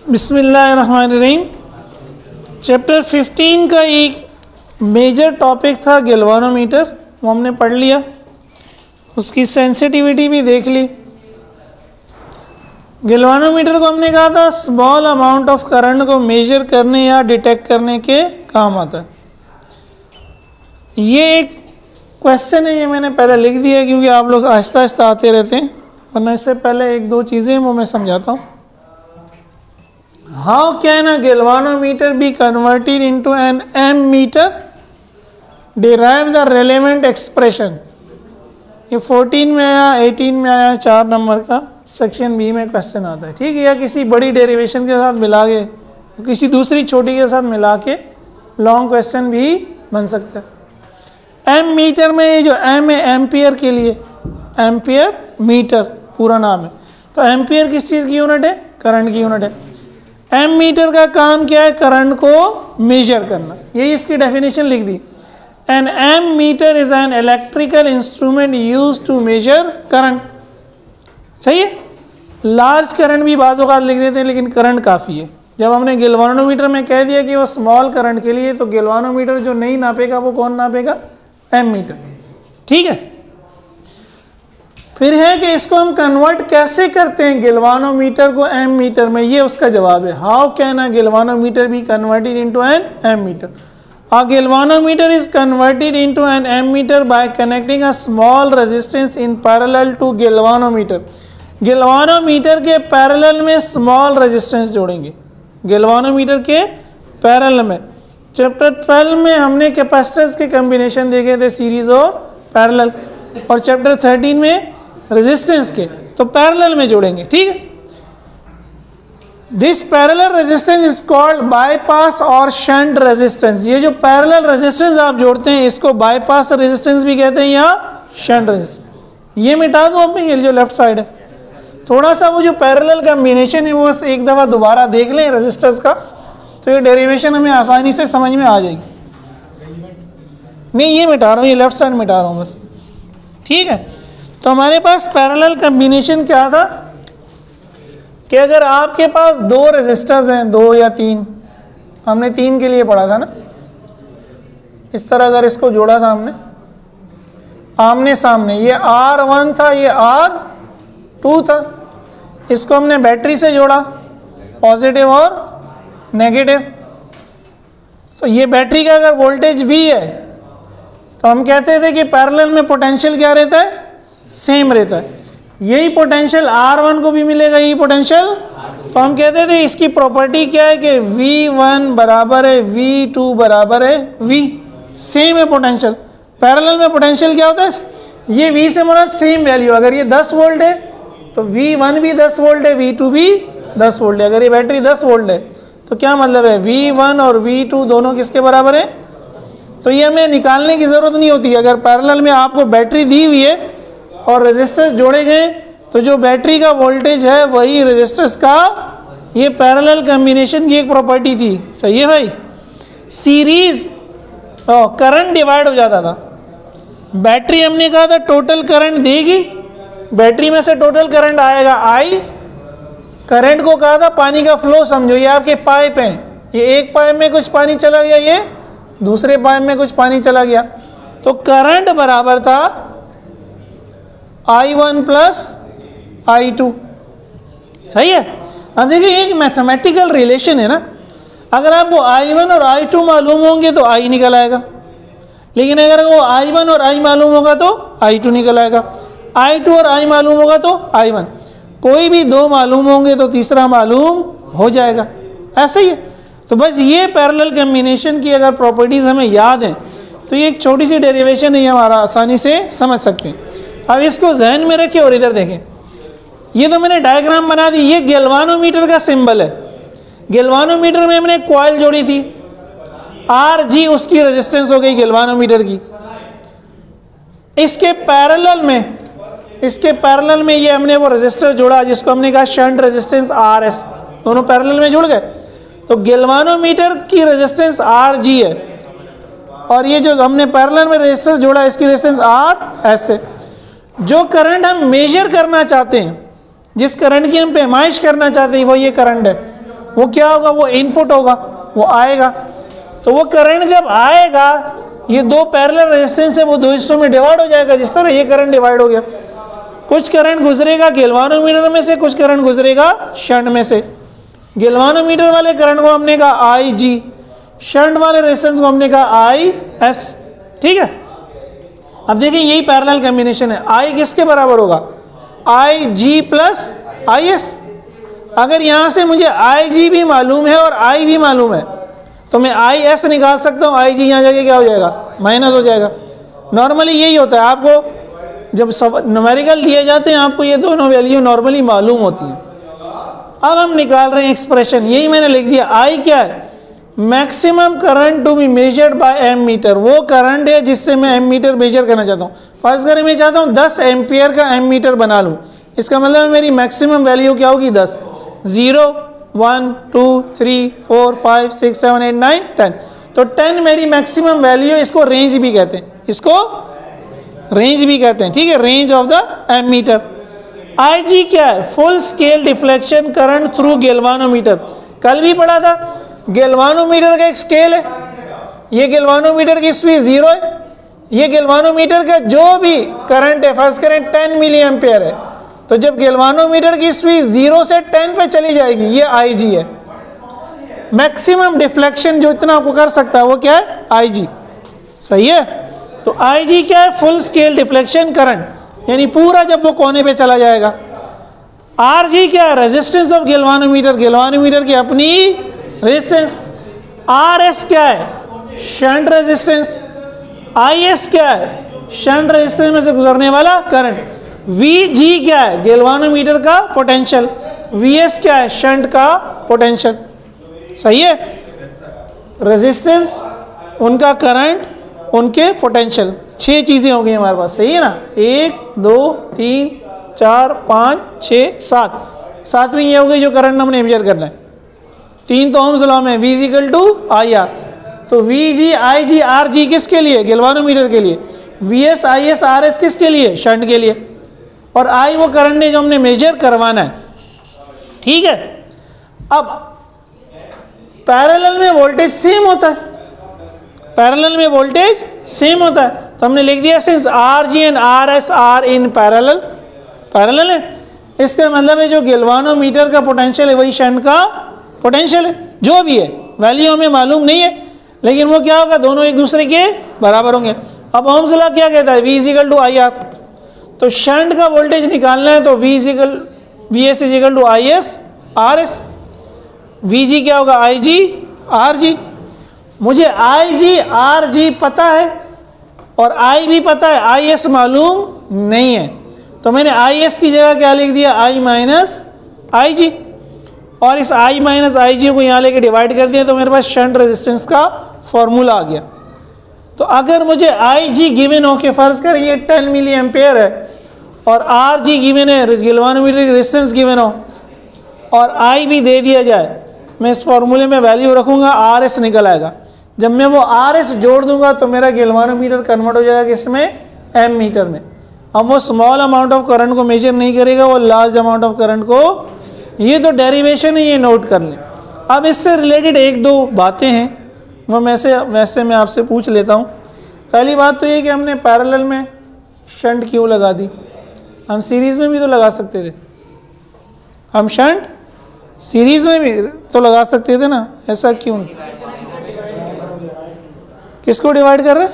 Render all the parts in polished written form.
बिस्मिल्लाहिर्रहमानिर्रहीम। चैप्टर 15 का एक मेजर टॉपिक था गैल्वानोमीटर, वो हमने पढ़ लिया, उसकी सेंसिटिविटी भी देख ली। गैल्वानोमीटर को हमने कहा था स्मॉल अमाउंट ऑफ करंट को मेजर करने या डिटेक्ट करने के काम आता है। ये एक क्वेश्चन है, ये मैंने पहले लिख दिया है क्योंकि आप लोग आहिस्ता आहिस्ता आते रहते हैं, वरना इससे पहले एक दो चीज़ें वो मैं समझाता हूँ। How can a galvanometer be converted into an ammeter? Derive the relevant expression. ये 14 में आया, 18 में आया, 4 नंबर का सेक्शन बी में क्वेश्चन आता है, ठीक है। या किसी बड़ी डेरिवेशन के साथ मिला के, किसी दूसरी छोटी के साथ मिला के लॉन्ग क्वेश्चन भी बन सकता है। एम मीटर में ये जो एम है एम्पियर के लिए, एम्पियर मीटर पूरा नाम है, तो एम्पियर किस चीज़ की यूनिट है? करंट की यूनिट है। एम मीटर का काम क्या है? करंट को मेजर करना, यही इसकी डेफिनेशन लिख दी। An ammeter is an electrical instrument use to measure current. सही है। लार्ज करंट भी बाज़ औक़ात लिख देते हैं, लेकिन करंट काफ़ी है। जब हमने गैल्वानोमीटर में कह दिया कि वो स्मॉल करंट के लिए, तो गैल्वानोमीटर जो नहीं नापेगा वो कौन नापेगा? एम मीटर, ठीक है। फिर है कि इसको हम कन्वर्ट कैसे करते हैं गैल्वानोमीटर को एम मीटर में, ये उसका जवाब है। How can a galvanometer be converted into an ammeter? A galvanometer is converted into an ammeter by connecting a small resistance in parallel to galvanometer. Galvanometer के parallel में small resistance जोड़ेंगे, galvanometer के parallel में। Chapter 12 में हमने capacitance के combination देखे थे, सीरीज और पैरेलल, और चैप्टर 13 में रेजिस्टेंस के, तो पैरेलल में जोड़ेंगे, ठीक है। This parallel resistance is called bypass और शंट रेजिस्टेंस। ये जो पैरेलल रेजिस्टेंस आप जोड़ते हैं इसको बाईपास रेजिस्टेंस भी कहते हैं या शंट रेजिस्टेंस। ये मिटा दो अब, ये जो लेफ्ट साइड है, थोड़ा सा वो जो पैरेलल कम्बिनेशन है वो बस एक दफ़ा दोबारा देख लें रेजिस्टेंस का, तो ये डेरिवेशन हमें आसानी से समझ में आ जाएगी। नहीं, ये मिटा रहा हूँ, ये लेफ्ट साइड मिटा रहा हूँ बस, ठीक है। तो हमारे पास पैरेलल कम्बिनेशन क्या था कि अगर आपके पास दो रेजिस्टर्स हैं, 2 या 3, हमने 3 के लिए पढ़ा था ना, इस तरह अगर इसको जोड़ा था हमने आमने सामने, ये R1 था, ये R2 था, इसको हमने बैटरी से जोड़ा, पॉजिटिव और नेगेटिव। तो ये बैटरी का अगर वोल्टेज V है तो हम कहते थे कि पैरेलल में पोटेंशियल क्या रहता है? सेम रहता है। यही पोटेंशियल R1 को भी मिलेगा, यही पोटेंशियल, तो हम कहते थे इसकी प्रॉपर्टी क्या है कि V1 बराबर है V2 बराबर है V, सेम है पोटेंशियल। पैरेलल में पोटेंशियल क्या होता है? ये V से मुराद सेम वैल्यू, अगर ये 10 वोल्ट है तो V1 भी 10 वोल्ट है, V2 भी 10 वोल्ट है। अगर ये बैटरी 10 वोल्ट है तो क्या मतलब है? V1 और V2 दोनों किसके बराबर है? तो ये हमें निकालने की ज़रूरत नहीं होती। अगर पैरेलल में आपको बैटरी दी हुई है और रेजिस्टर्स जोड़े गए तो जो बैटरी का वोल्टेज है वही रेजिस्टर्स का, ये पैरेलल कम्बिनेशन की एक प्रॉपर्टी थी। सही है भाई। सीरीज करंट डिवाइड हो जाता था। बैटरी हमने कहा था टोटल करंट देगी, बैटरी में से टोटल करंट आएगा I। करंट को कहा था पानी का फ्लो समझो, ये आपके पाइप हैं, ये एक पाइप में कुछ पानी चला गया, ये दूसरे पाइप में कुछ पानी चला गया, तो करंट बराबर था I1 प्लस I2। सही है। अब देखिए एक मैथमेटिकल रिलेशन है ना, अगर आपको I1 और I2 मालूम होंगे तो I निकल आएगा, लेकिन अगर वो I1 और I मालूम होगा तो I2 निकल आएगा, I2 और I मालूम होगा तो I1, कोई भी दो मालूम होंगे तो तीसरा मालूम हो जाएगा। ऐसा ही है। तो बस ये पैरेलल कम्बिनेशन की अगर प्रॉपर्टीज़ हमें याद हैं तो ये एक छोटी सी डेरिवेशन है, हमारा आसानी से समझ सकते हैं। अब इसको जहन में रखें और इधर देखें, ये तो मैंने डायग्राम बना दी, ये गैल्वानोमीटर का सिंबल है। गैल्वानोमीटर में हमने कॉइल जोड़ी थी, Rg उसकी रेजिस्टेंस हो गई गैल्वानोमीटर की। इसके पैरेलल में ये हमने वो रेजिस्टर जोड़ा जिसको हमने कहा शंट रेजिस्टेंस Rs, दोनों पैरेलल में जुड़ गए। तो गैल्वानोमीटर की रेजिस्टेंस Rg है और ये जो हमने पैरेलल में रेजिस्टर जोड़ा इसकी रेजिस्टेंस Rs है। जो करंट हम मेजर करना चाहते हैं, जिस करंट की हम पैमाइश करना चाहते हैं, वो ये करंट है। वो क्या होगा, वो इनपुट होगा, वो आएगा। तो वो करंट जब आएगा, ये दो पैरेलल रेजिस्टेंस है, वो दो हिस्सों में डिवाइड हो जाएगा, जिस तरह ये करंट डिवाइड हो गया। कुछ करंट गुजरेगा गैल्वानोमीटर में से, कुछ करंट गुजरेगा शंट में से। गैल्वानोमीटर वाले करंट को हमने कहा आई जी, शंट वाले रेजिस्टेंस को हमने कहा आई एस। ठीक है, अब देखिए यही पैरेलल कॉम्बिनेशन है। आई किसके बराबर होगा, आई जी प्लस आई एस। अगर यहां से मुझे आई जी भी मालूम है और आई भी मालूम है, तो मैं आई एस निकाल सकता हूँ। आई जी यहाँ जाके क्या हो जाएगा, माइनस हो जाएगा। नॉर्मली यही होता है, आपको जब सब न्यूमेरिकल दिए जाते हैं, आपको ये दोनों वैल्यू नॉर्मली मालूम होती हैं। अब हम निकाल रहे हैं एक्सप्रेशन, यही मैंने लिख दिया। आई क्या है, maximum current to be measured by ammeter. वो करंट है जिससे मैं एम मीटर मेजर करना चाहता हूँ। फर्ज करें मैं चाहता हूँ 10 एम्पियर का एम मीटर बना लूँ, इसका मतलब मेरी मैक्सिमम वैल्यू क्या होगी, 10। 0 1 2 3 4 5 6 7 8 9 10, तो 10 मेरी मैक्सिमम वैल्यू। इसको रेंज भी कहते हैं, इसको रेंज भी कहते हैं। ठीक है, range of the ammeter. I G क्या है, full scale deflection current through galvanometer. कल भी पढ़ा था, गैल्वानोमीटर का एक स्केल है, ये गैल्वानोमीटर की स्पीड 0 है, ये गैल्वानोमीटर का जो भी करंट है, फर्ज करें 10 मिली एम्पेयर है, तो जब गैल्वानोमीटर की स्पीड 0 से 10 पे चली जाएगी, ये आई जी है। मैक्सिमम डिफ्लेक्शन जो इतना आपको कर सकता है वो क्या है, आई जी। सही है, तो आई जी क्या है, फुल स्केल डिफ्लेक्शन करंट, यानी पूरा जब वो कोने पे चला जाएगा। आर जी क्या है, रेजिस्टेंस ऑफ गैल्वानोमीटर, गैल्वानोमीटर की अपनी रेजिस्टेंस। आर एस क्या है, शंट रेजिस्टेंस। आई एस क्या है, शंट रेजिस्टेंस में से गुजरने वाला करंट। वी जी क्या है, गैल्वानोमीटर का पोटेंशियल। वी एस क्या है, शंट का पोटेंशियल। सही है, रेजिस्टेंस, उनका करंट, उनके पोटेंशियल, 6 चीजें हो गई हमारे पास। सही है ना, 1 2 3 4 5 6 7, सातवीं ये हो गई जो करंट हमने मेजर करना है। 3 तो ओम्स लॉ में, V equal to I R. तो V G I G R G किसके लिए, गैल्वानोमीटर के लिए। V S I S R S किसके लिए, शंट के लिए। और आई वो करंट है जो हमने मेजर करवाना है। ठीक है, अब पैरेलल में वोल्टेज सेम होता है, पैरेलल में वोल्टेज सेम होता है, तो हमने लिख दिया since R G and R S are in parallel, parallel है। इसका मतलब है जो गैल्वानोमीटर का पोटेंशियल है वही शंट का पोटेंशियल है। जो भी है वैल्यू हमें मालूम नहीं है, लेकिन वो क्या होगा, दोनों एक दूसरे के बराबर होंगे। अब ओम्स लॉ क्या कहता है, V equal to I R. तो शंट का वोल्टेज निकालना है तो V S equal to I S R S. V G क्या होगा, आई जी आर जी। मुझे आई जी आर जी पता है और आई भी पता है, आई एस मालूम नहीं है, तो मैंने आई एस की जगह क्या लिख दिया, आई माइनस आई जी। और इस आई माइनस आई जी को यहाँ लेके डिवाइड कर दिया, तो मेरे पास शंट रेजिस्टेंस का फॉर्मूला आ गया। तो अगर मुझे आई जी गिवन हो के फर्ज करें ये 10 मिली एम्पेयर है और आर जी गिवन है, गैल्वानोमीटर की रेजिस्टेंस गिवन हो और आई भी दे दिया जाए, मैं इस फॉर्मूले में वैल्यू रखूंगा, आर एस निकल आएगा। जब मैं वो आर एस जोड़ दूंगा तो मेरा गैल्वानोमीटर कन्वर्ट हो जाएगा किसमें, एम मीटर में। अब वो स्मॉल अमाउंट ऑफ करंट को मेजर नहीं करेगा, वो लार्ज अमाउंट ऑफ करंट को। ये तो डेरिवेशन है, ये नोट कर लें। अब इससे रिलेटेड 1-2 बातें हैं, वो वैसे मैं आपसे पूछ लेता हूँ। पहली बात तो ये कि हमने पैरेलल में शंट क्यों लगा दी, हम सीरीज़ में भी तो लगा सकते थे, हम शंट सीरीज़ में भी तो लगा सकते थे ना, ऐसा क्यों? किसको डिवाइड कर रहे हैं?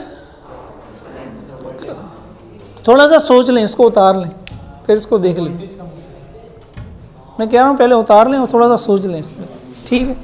थोड़ा सा सोच लें, इसको उतार लें, फिर इसको देख लें। मैं कह रहा हूँ पहले उतार लें और थोड़ा सा सोच लें इसमें, ठीक है।